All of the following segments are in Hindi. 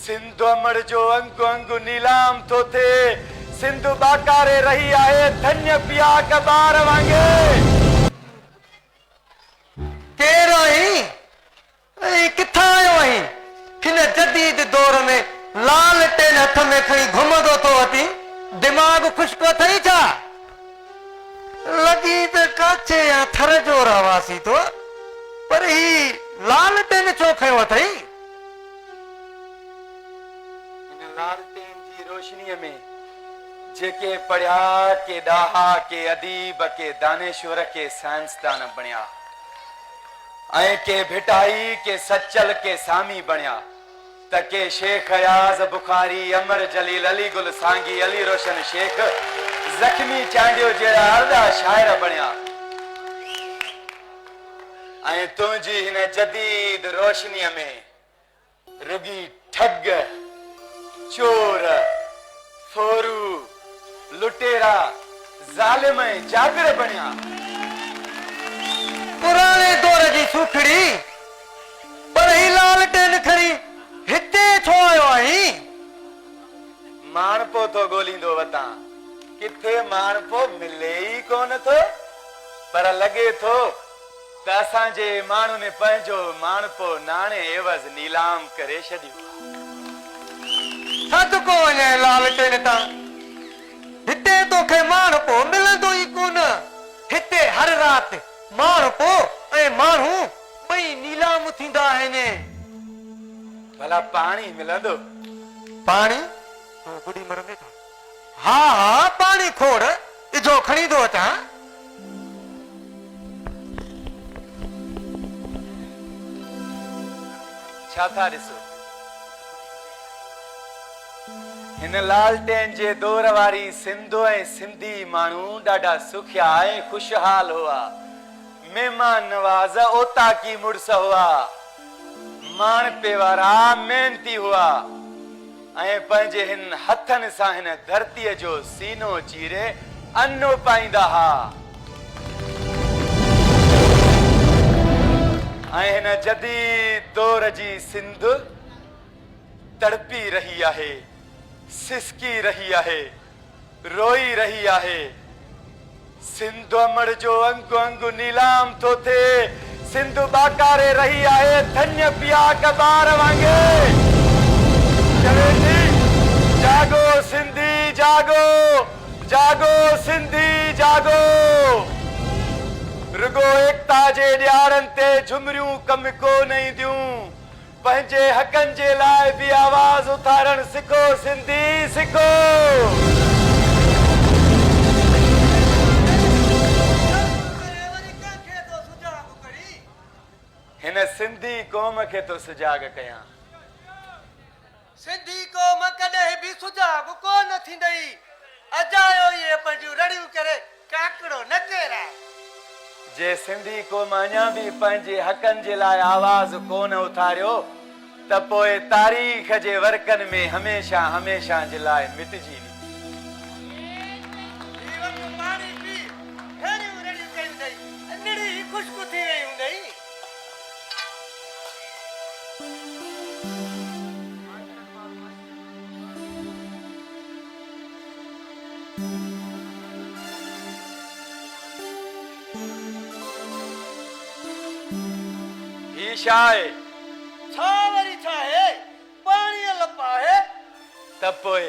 सिंधु अमर जो अंगु अंगु नीलाम तो थे सिंधु बाकारे रही आए धन्य पिया कबार वांगे केरो ही किथा आयो ही हिन जदीद दौर में लाल टेन हथ में खणी घुमंदो तो अती दिमाग खुशको थई छा लगी त काचे या थर जो रवासी तो पर ही लाल टेन छो खयो अथई लालटेन जी रोशनी में जेके पढ़िया के डाहा के अदीब के दानेश्वर के साइंसदान बणिया ऐं के भिटाई के सचल के सामी बणिया तके शेख अयाज बुखारी अमर जलील अली गुल सांगी अली रोशन शेख जख्मी चांडियो जड़ा अर्धा शायर बणिया ऐं तुंहिंजी हिन जदीद रोशनी में रुगी ठग चोर फोरू लुटेरा जालिम जाबिर बणिया पुराने दौर जी सुखड़ी पर ही लाल टेन खणी हिते छो आयो आहीं मानपो तो गोलींदो वता किथे मानपो मिले ही कोन थो पर लगे थो त असांजे माण्हू ने पंहिंजो मानपो नाणे एवज़ नीलाम करे छॾियो सद को वञे लाल टेन तां हिते तोखे मानपो मिलंदो ई कोन हिते हर रात मानपो ऐं माण्हू ॿई नीलाम थींदा आहिनि भला पाणी मिलंदो पाणी गुडी मरंदे था हा हा पाणी खोड़ इजो खणी दो अचां छा था ॾिसो हिन लालटेन जे दौर वारी सिंधु ऐं सिंधी माण्हू ॾाढा सुखिया ऐं खुशहाल हुआ मेहमान नवाज ओता की मुड़स हुआ माणपे वारा मेहनती हुआ ऐं पंहिंजे हिन हथनि सां हिन धरतीअ जो सीनो चीरे अनो पाईंदा हा ऐं हिन जदीद दौर जी सिंध तड़पी रही आहे सिसकी रही आहे रोई रही आहे सिंधु अमर जो अंगु अंगु नीलाम तो थे सिंधु बाकारे रही आहे धन्य पिया कबार वांगे चले जी जागो सिंधी जागो जागो सिंधी जागो रुगो एकता जे ॾियारनि ते झुमरियूं कम को नहीं दियूं पंहिंजे हकनि जे लाइ बि आवाज़ उथारण सिखो सिंधी सिखो हिन सिंधी क़ौम खे तो सुजाग कयां सिंधी क़ौम कॾहिं बि सुजाग कोन थींदई अजायो ये पंहिंजूं रड़ियूं करे काकड़ो न केरा जे सिंधी क़ौम अञा बि पंहिंजे हकनि जे लाइ आवाज़ कोन उथारियो त पोइ तारीख़ जे वर्कनि में हमेशा हमेशा जे लाइ मिटजी खुशबू थी वई हूंदई ही छा आहे छा वरी छा आहे पाणी लपा आहे त पोइ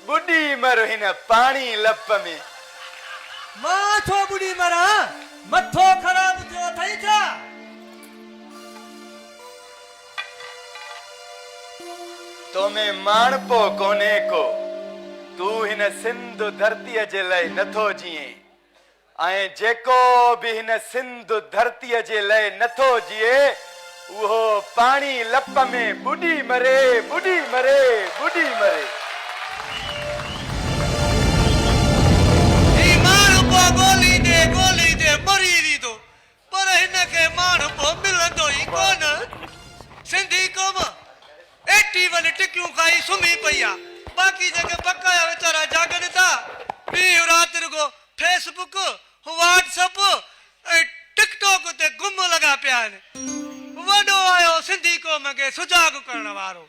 बुॾी मरो हिन पाणी लप में मां छो बुॾी मरां मथो ख़राब थियो अथई छा तो में माणपो कोने को तू हिन सिंधु धरतीअ जे लाइ नथो जीए ऐं जेको बि हिन सिंधु धरतीअ जे लाइ नथो जीए उहो पाणी लप में बुॾी मरे बुॾी मरे बुॾी मरे ही माणपो गोली दे मरी वींदो पर हिनखे माणपो मिलंदो ई कोन सिंधी क़ौम एटी वन टिकियूं खाई सुम्ही पई आहे बाक़ी जेके बकाया वीचारा जागनि था ॾींहुं राति रुगो फेसबुक व्हाट्सएप ऐं टिकटॉक ते गुम लॻा पिया आहिनि वॾो आयो सिंधी क़ौम खे सुजाग करण वारो